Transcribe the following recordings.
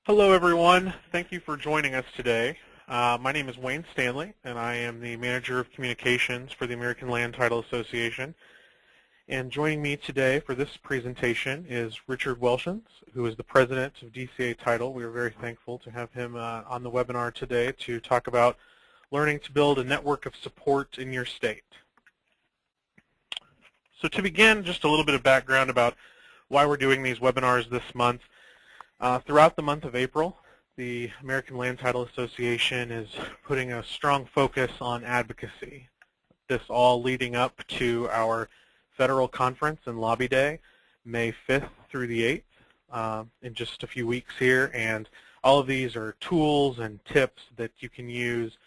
Hello, everyone. Thank you for joining us today. My name is Wayne Stanley, and I am the Manager of Communications for the American Land Title Association. And joining me today for this presentation is Richard Welshons, who is the President of DCA Title. We are very thankful to have him on the webinar today to talk about learning to build a network of support in your state. So to begin, just a little bit of background about why we're doing these webinars this month. Throughout the month of April, the American Land Title Association is putting a strong focus on advocacy. This all leading up to our federal conference and lobby day, May 5th through the 8th, in just a few weeks here. And all of these are tools and tips that you can use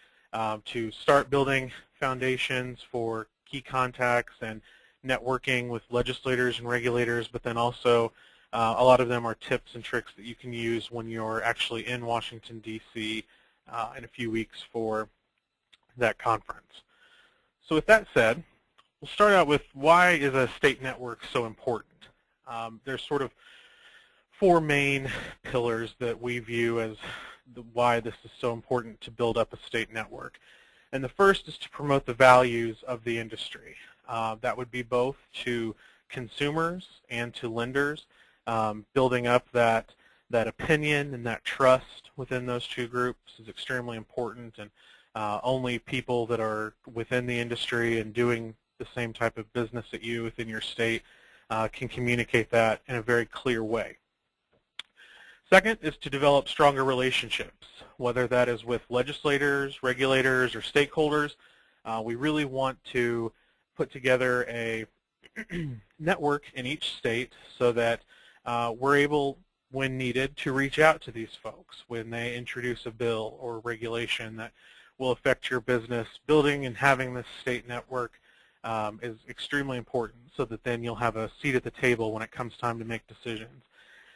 to start building foundations for key contacts and networking with legislators and regulators, but then also a lot of them are tips and tricks that you can use when you're actually in Washington, D.C. In a few weeks for that conference. So with that said, we'll start out with why is a state network so important? There's sort of four main pillars that we view as why this is so important to build up a state network. And the first is to promote the values of the industry. That would be both to consumers and to lenders. Building up that opinion and that trust within those two groups is extremely important, and only people that are within the industry and doing the same type of business that you within your state can communicate that in a very clear way. Second is to develop stronger relationships, whether that is with legislators, regulators, or stakeholders. We really want to put together a network in each state so that we're able, when needed, to reach out to these folks when they introduce a bill or regulation that will affect your business. Building and having this state network is extremely important so that then you'll have a seat at the table when it comes time to make decisions.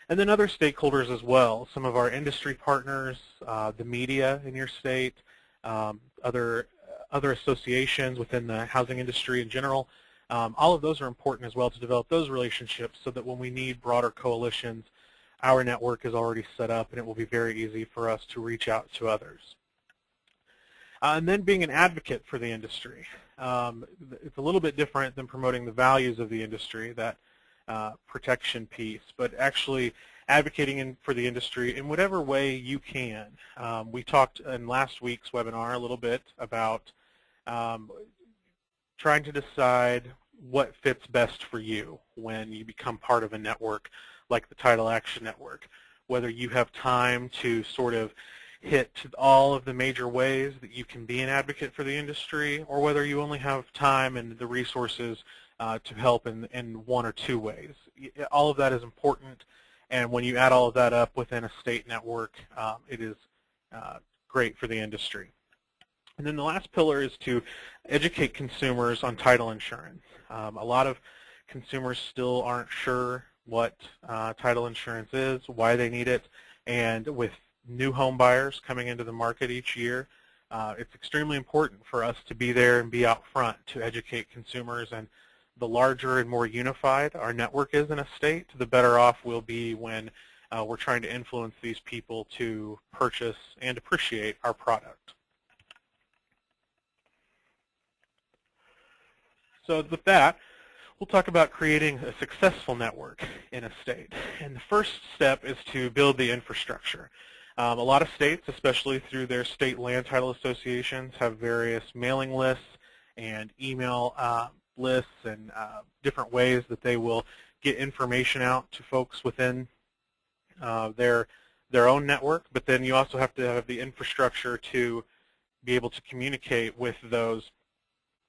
And then other stakeholders as well, some of our industry partners, the media in your state, other associations within the housing industry in general. All of those are important as well to develop those relationships so that when we need broader coalitions, our network is already set up and it will be very easy for us to reach out to others. And then being an advocate for the industry. It's a little bit different than promoting the values of the industry, that protection piece, but actually advocating for the industry in whatever way you can. We talked in last week's webinar a little bit about trying to decide what fits best for you when you become part of a network like the Title Action Network, whether you have time to sort of hit all of the major ways that you can be an advocate for the industry, or whether you only have time and the resources to help in one or two ways. All of that is important, and when you add all of that up within a state network, it is great for the industry. And then the last pillar is to educate consumers on title insurance. A lot of consumers still aren't sure what title insurance is, why they need it, and with new home buyers coming into the market each year, it's extremely important for us to be there and be out front to educate consumers. And the larger and more unified our network is in a state, the better off we'll be when we're trying to influence these people to purchase and appreciate our product. So with that, we'll talk about creating a successful network in a state. And the first step is to build the infrastructure. A lot of states, especially through their state land title associations, have various mailing lists and email lists and different ways that they will get information out to folks within their own network. But then you also have to have the infrastructure to be able to communicate with those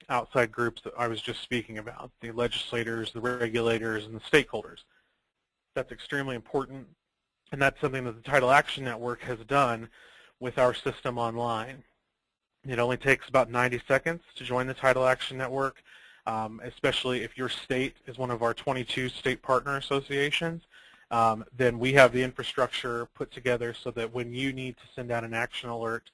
outside groups that I was just speaking about, the legislators, the regulators, and the stakeholders. That's extremely important, and that's something that the Title Action Network has done with our system online. It only takes about 90 seconds to join the Title Action Network, especially if your state is one of our 22 state partner associations. Then we have the infrastructure put together so that when you need to send out an action alert,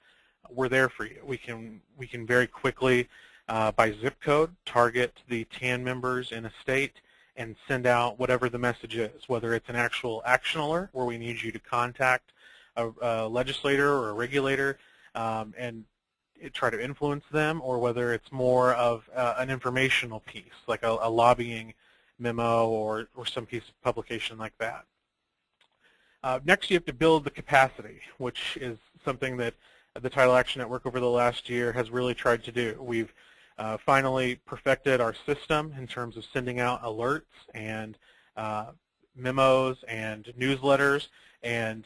we're there for you. We can very quickly by zip code, target the TAN members in a state and send out whatever the message is, whether it's an actual action alert where we need you to contact a legislator or a regulator and try to influence them, or whether it's more of an informational piece, like a lobbying memo or some piece of publication like that. Next, you have to build the capacity, which is something that the Title Action Network over the last year has really tried to do. We've finally perfected our system in terms of sending out alerts and memos and newsletters, and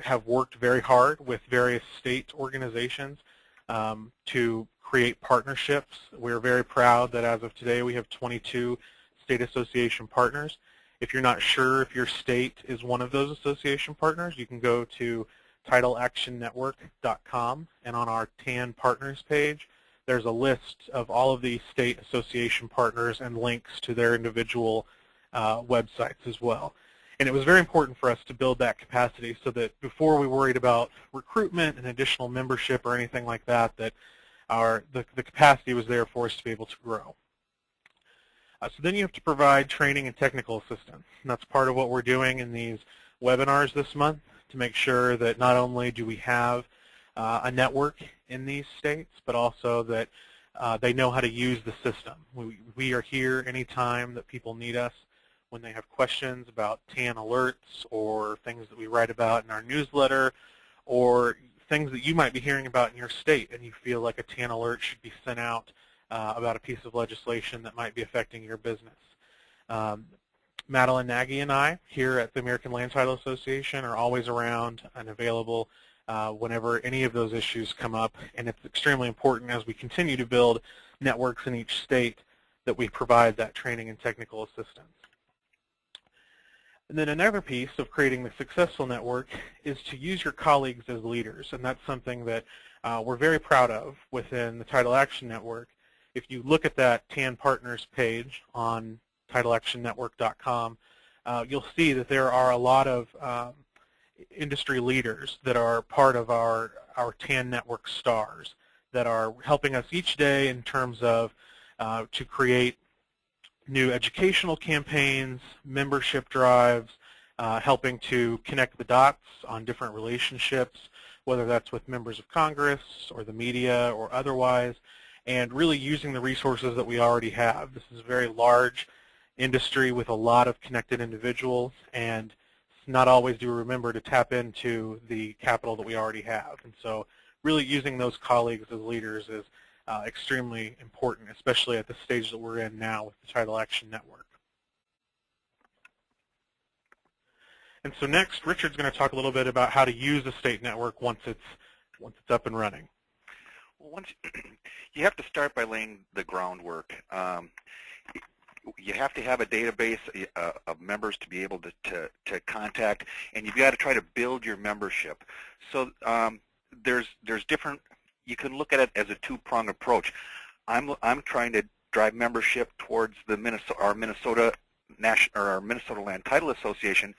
have worked very hard with various state organizations to create partnerships. We're very proud that as of today we have 22 state association partners. If you're not sure if your state is one of those association partners, you can go to titleactionnetwork.com, and on our TAN partners page there's a list of all of the state association partners and links to their individual websites as well. And it was very important for us to build that capacity so that before we worried about recruitment and additional membership or anything like that, that the capacity was there for us to be able to grow. So then you have to provide training and technical assistance. And that's part of what we're doing in these webinars this month, to make sure that not only do we have a network in these states, but also that they know how to use the system. We are here anytime that people need us, when they have questions about TAN alerts or things that we write about in our newsletter, or things that you might be hearing about in your state and you feel like a TAN alert should be sent out about a piece of legislation that might be affecting your business. Madeline Nagy and I here at the American Land Title Association are always around and available whenever any of those issues come up, and it's extremely important as we continue to build networks in each state that we provide that training and technical assistance. And then another piece of creating the successful network is to use your colleagues as leaders, and that's something that we're very proud of within the Title Action Network. If you look at that TAN Partners page on titleactionnetwork.com, you'll see that there are a lot of industry leaders that are part of our TAN Network stars that are helping us each day in terms of to create new educational campaigns, membership drives, helping to connect the dots on different relationships, whether that's with members of Congress or the media or otherwise, and really using the resources that we already have. This is a very large industry with a lot of connected individuals, and not always do we remember to tap into the capital that we already have. And so really using those colleagues as leaders is extremely important, especially at the stage that we're in now with the Title Action Network. And so next, Richard's going to talk a little bit about how to use a state network once it's up and running. Well, you have to start by laying the groundwork. You have to have a database of members to be able to contact, and you've got to try to build your membership. So there's different. You can look at it as a two-pronged approach. I'm trying to drive membership towards the our Minnesota Land Title Association.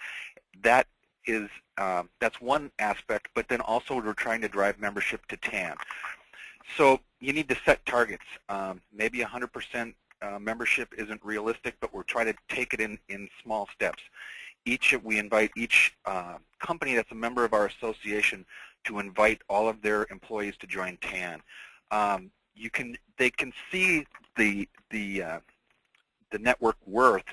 That's one aspect, but then also we're trying to drive membership to TAN. So you need to set targets. Maybe 100% membership isn't realistic, but we're trying to take it in small steps. We invite each company that's a member of our association to invite all of their employees to join TAN. They can see the network worth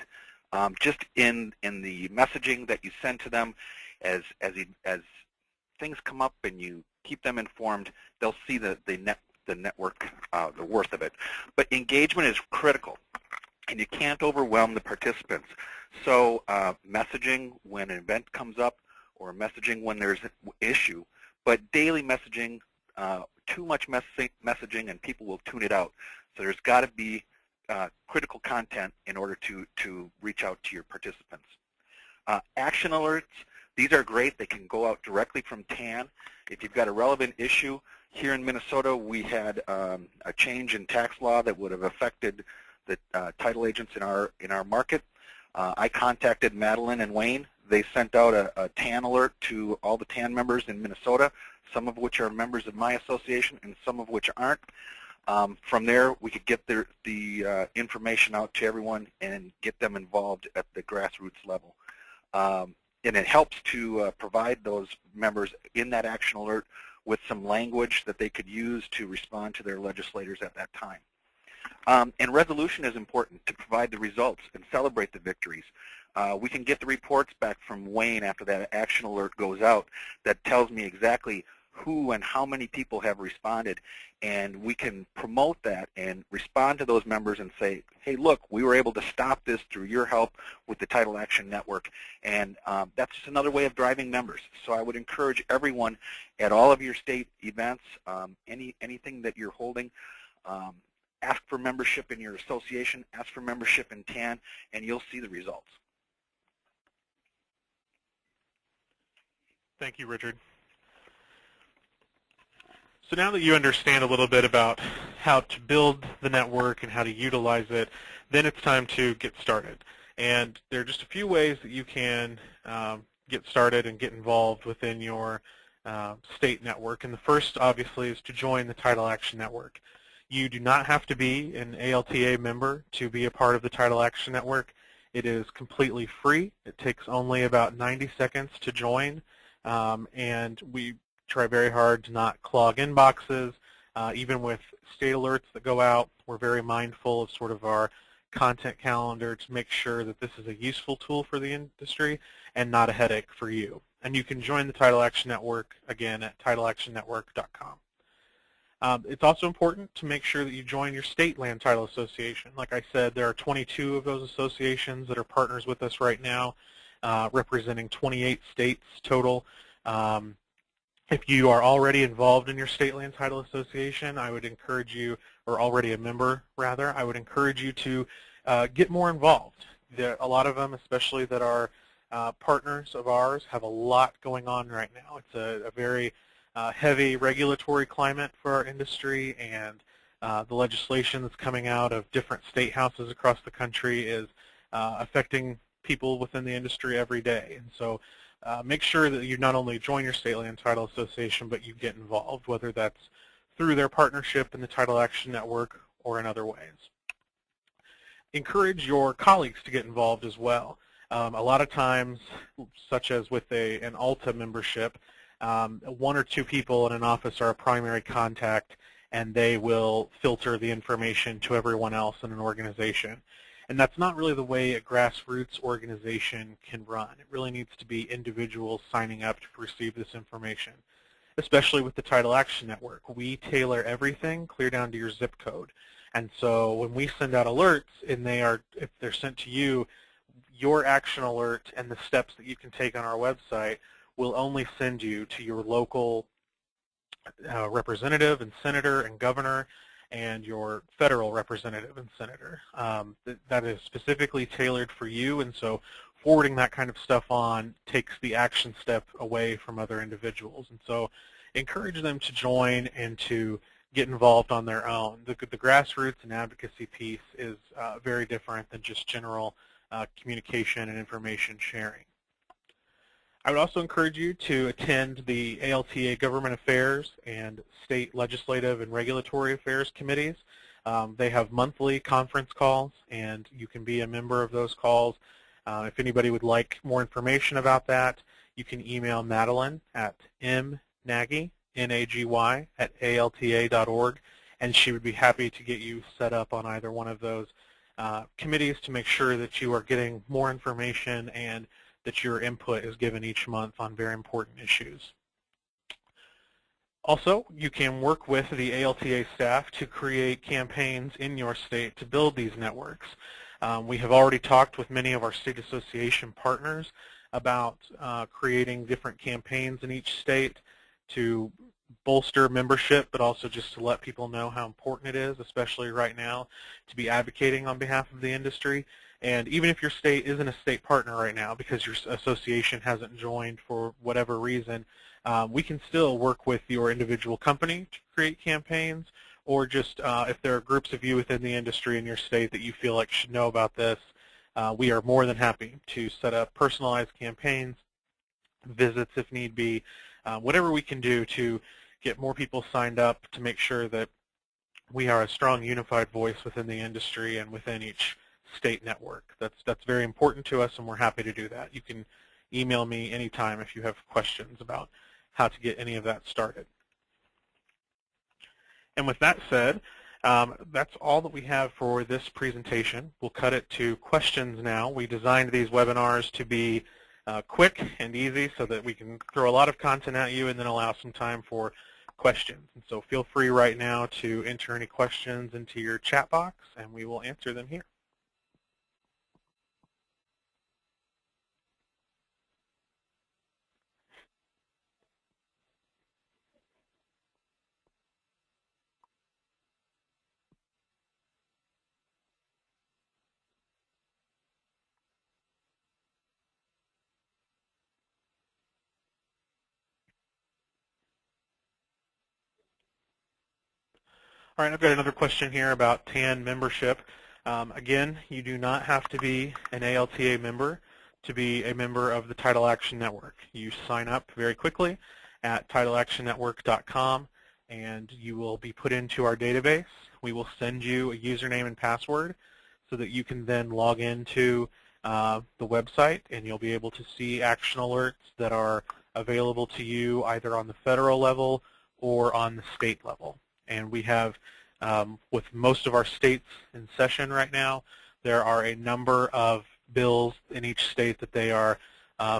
just in the messaging that you send to them. As things come up and you keep them informed, they'll see the network, the worth of it. But engagement is critical, and you can't overwhelm the participants. So messaging when an event comes up, or messaging when there's an issue, but daily messaging, too much messaging and people will tune it out. So there's got to be critical content in order to reach out to your participants. Action alerts, these are great. They can go out directly from TAN. If you've got a relevant issue, here in Minnesota we had a change in tax law that would have affected the title agents in our market. I contacted Madeline and Wayne. They sent out a TAN alert to all the TAN members in Minnesota, some of which are members of my association and some of which aren't. From there, we could get the information out to everyone and get them involved at the grassroots level. and it helps to provide those members in that action alert with some language that they could use to respond to their legislators at that time. And resolution is important to provide the results and celebrate the victories. We can get the reports back from Wayne after that action alert goes out that tells me exactly who and how many people have responded, and we can promote that and respond to those members and say, hey, look, we were able to stop this through your help with the Title Action Network, and that's just another way of driving members. So I would encourage everyone at all of your state events, anything that you're holding, ask for membership in your association, ask for membership in TAN, and you'll see the results. Thank you, Richard. So now that you understand a little bit about how to build the network and how to utilize it, then it's time to get started. And there are just a few ways that you can get started and get involved within your state network. And the first, obviously, is to join the Title Action Network. You do not have to be an ALTA member to be a part of the Title Action Network. It is completely free. It takes only about 90 seconds to join, and we try very hard to not clog inboxes. Even with state alerts that go out, we're very mindful of sort of our content calendar to make sure that this is a useful tool for the industry and not a headache for you. And you can join the Title Action Network, again, at titleactionnetwork.com. It's also important to make sure that you join your state land title association. Like I said, there are 22 of those associations that are partners with us right now, representing 28 states total. If you are already involved in your state land title association, I would encourage you, or already a member rather, I would encourage you to get more involved. A lot of them, especially that are partners of ours, have a lot going on right now. It's a very heavy regulatory climate for our industry, and the legislation that's coming out of different state houses across the country is affecting people within the industry every day. And so make sure that you not only join your state land title association, but you get involved, whether that's through their partnership in the Title Action Network or in other ways. Encourage your colleagues to get involved as well. A lot of times, such as with an ALTA membership, one or two people in an office are a primary contact, and they will filter the information to everyone else in an organization. And that's not really the way a grassroots organization can run. It really needs to be individuals signing up to receive this information, especially with the Title Action Network. We tailor everything clear down to your zip code. And so when we send out alerts, and if they're sent to you, your action alert and the steps that you can take on our website will only send you to your local representative and senator and governor, and your federal representative and senator. That is specifically tailored for you, and so forwarding that kind of stuff on takes the action step away from other individuals. And so encourage them to join and to get involved on their own. The grassroots and advocacy piece is very different than just general communication and information sharing. I would also encourage you to attend the ALTA Government Affairs and State Legislative and Regulatory Affairs Committees. They have monthly conference calls, and you can be a member of those calls. If anybody would like more information about that, you can email Madeline at mnagy, N-A-G-Y, at alta.org, and she would be happy to get you set up on either one of those committees to make sure that you are getting more information and that your input is given each month on very important issues. Also, you can work with the ALTA staff to create campaigns in your state to build these networks. We have already talked with many of our state association partners about creating different campaigns in each state to bolster membership, but also just to let people know how important it is, especially right now, to be advocating on behalf of the industry. And even if your state isn't a state partner right now because your association hasn't joined for whatever reason, we can still work with your individual company to create campaigns, or just if there are groups of you within the industry in your state that you feel like should know about this, we are more than happy to set up personalized campaigns, visits if need be, whatever we can do to get more people signed up to make sure that we are a strong unified voice within the industry and within each state network. That's very important to us, and we're happy to do that. You can email me anytime if you have questions about how to get any of that started. And with that said, that's all that we have for this presentation. We'll cut it to questions now. We designed these webinars to be quick and easy so that we can throw a lot of content at you and then allow some time for questions. And so feel free right now to enter any questions into your chat box, and we will answer them here. All right, I've got another question here about TAN membership. Again, you do not have to be an ALTA member to be a member of the Title Action Network. You sign up very quickly at titleactionnetwork.com, and you will be put into our database. We will send you a username and password so that you can then log into the website, and you'll be able to see action alerts that are available to you either on the federal level or on the state level. And we have, with most of our states in session right now, there are a number of bills in each state that they are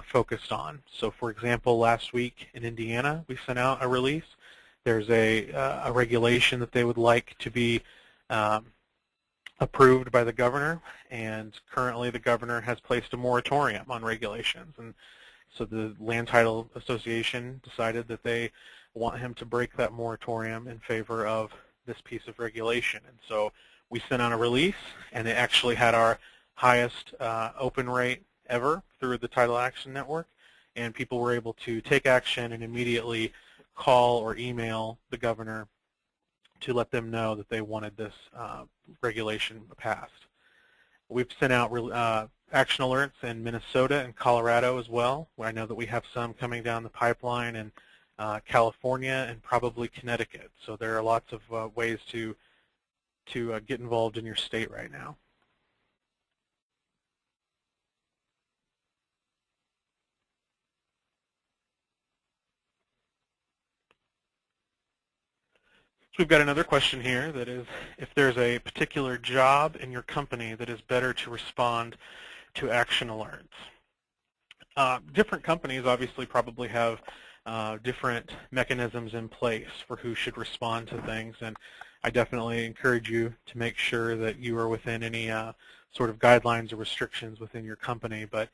focused on. So for example, last week in Indiana, we sent out a release. There's a regulation that they would like to be approved by the governor, and currently the governor has placed a moratorium on regulations. And so the Land Title Association decided that they want him to break that moratorium in favor of this piece of regulation. And so we sent out a release, and it actually had our highest open rate ever through the Title Action Network, and people were able to take action and immediately call or email the governor to let them know that they wanted this regulation passed. We've sent out action alerts in Minnesota and Colorado as well, where I know that we have some coming down the pipeline in California and probably Connecticut. So there are lots of ways to get involved in your state right now. So we've got another question here that is, if there's a particular job in your company that is better to respond to action alerts. Different companies obviously probably have different mechanisms in place for who should respond to things, and I definitely encourage you to make sure that you are within any sort of guidelines or restrictions within your company. But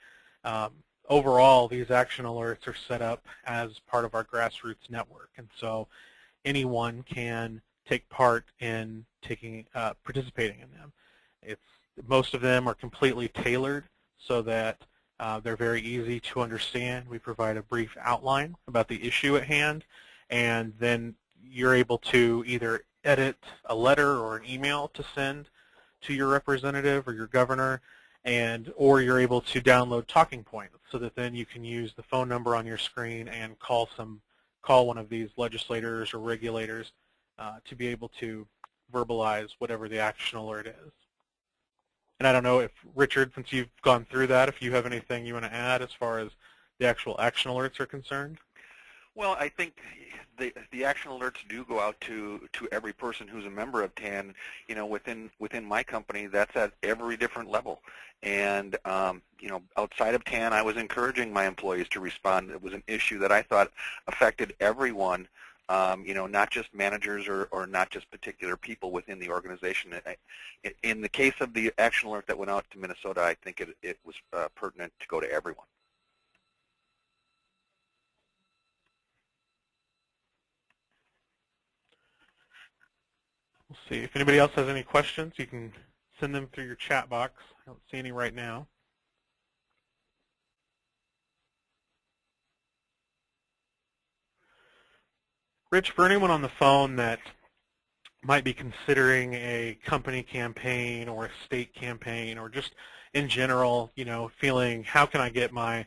overall, these action alerts are set up as part of our grassroots network, and so anyone can take part in participating in them. Most of them are completely tailored so that they're very easy to understand. We provide a brief outline about the issue at hand, and then you're able to either edit a letter or an email to send to your representative or your governor, or you're able to download talking points so that then you can use the phone number on your screen and call one of these legislators or regulators to be able to verbalize whatever the action alert is. And I don't know if, Richard, since you've gone through that, if you have anything you want to add as far as the actual action alerts are concerned? Well, I think the action alerts do go out to every person who's a member of TAN. You know, within my company, that's at every different level. And you know, outside of TAN, I was encouraging my employees to respond. It was an issue that I thought affected everyone. You know, not just managers or not just particular people within the organization. In the case of the action alert that went out to Minnesota, I think it was pertinent to go to everyone. We'll see. If anybody else has any questions, you can send them through your chat box. I don't see any right now. Rich, for anyone on the phone that might be considering a company campaign or a state campaign, or just in general, you know, feeling how can I get my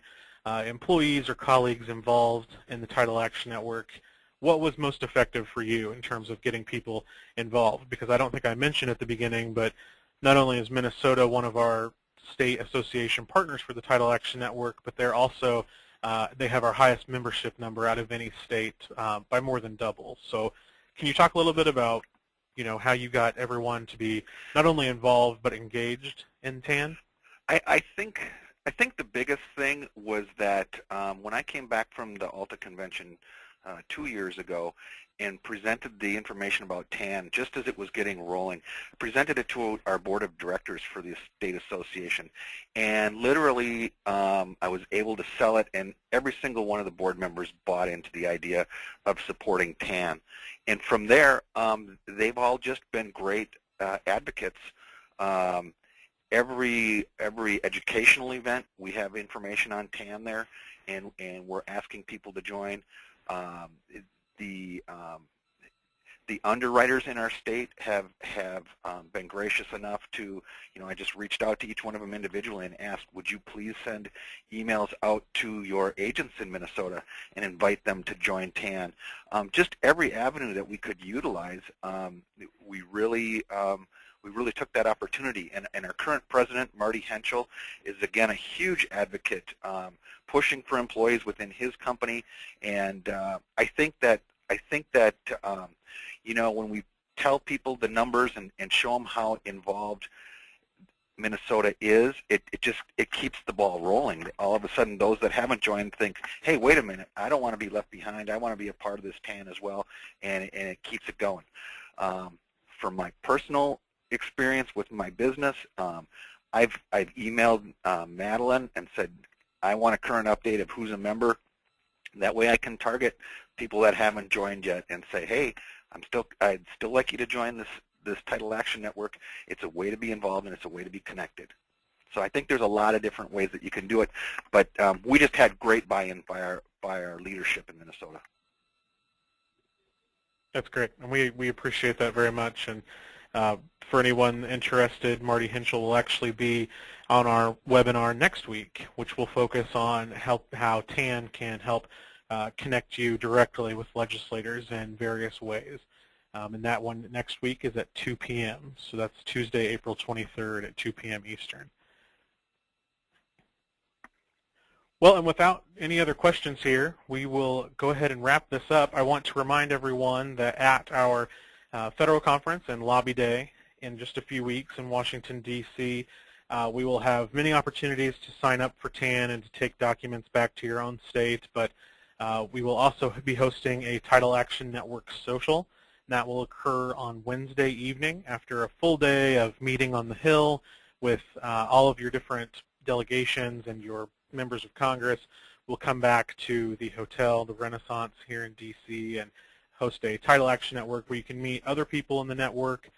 employees or colleagues involved in the Title Action Network, what was most effective for you in terms of getting people involved? Because I don't think I mentioned at the beginning, but not only is Minnesota one of our state association partners for the Title Action Network, but they're also they have our highest membership number out of any state by more than double. So can you talk a little bit about how you got everyone to be not only involved but engaged in TAN? I think the biggest thing was that when I came back from the Alta convention 2 years ago and presented the information about TAN just as it was getting rolling, presented it to our board of directors for the state association, and literally I was able to sell it, and every single one of the board members bought into the idea of supporting TAN. And from there, they've all just been great advocates. Every educational event, we have information on TAN there, and we're asking people to join. The underwriters in our state have been gracious enough to, I just reached out to each one of them individually and asked, would you please send emails out to your agents in Minnesota and invite them to join TAN. Just every avenue that we could utilize, we really took that opportunity. And our current president, Marty Henschel, is again a huge advocate, pushing for employees within his company. And I think that when we tell people the numbers and show them how involved Minnesota is, it keeps the ball rolling. All of a sudden, those that haven't joined think, hey, wait a minute, I don't want to be left behind. I want to be a part of this TAN as well, and it keeps it going. From my personal experience with my business, I've emailed Madeline and said, I want a current update of who's a member. That way I can target people that haven't joined yet and say, hey, I'd still like you to join this Title Action Network. It's a way to be involved, and it's a way to be connected. So I think there's a lot of different ways that you can do it, but we just had great buy-in by our leadership in Minnesota. That's great, and we appreciate that very much. And for anyone interested, Marty Henschel will actually be on our webinar next week, which will focus on how TAN can help connect you directly with legislators in various ways. And that one next week is at 2 p.m. So that's Tuesday, April 23rd at 2 p.m. Eastern. Well, and without any other questions here, we will go ahead and wrap this up. I want to remind everyone that at our federal conference and lobby day in just a few weeks in Washington, D.C., we will have many opportunities to sign up for TAN and to take documents back to your own state, but we will also be hosting a Title Action Network social. That will occur on Wednesday evening after a full day of meeting on the Hill with all of your different delegations and your members of Congress. We'll come back to the hotel, the Renaissance here in D.C., and host a Title Action Network where you can meet other people in the network,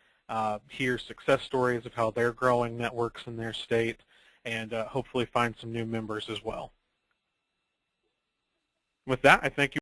hear success stories of how they're growing networks in their state, and hopefully find some new members as well. With that, I thank you.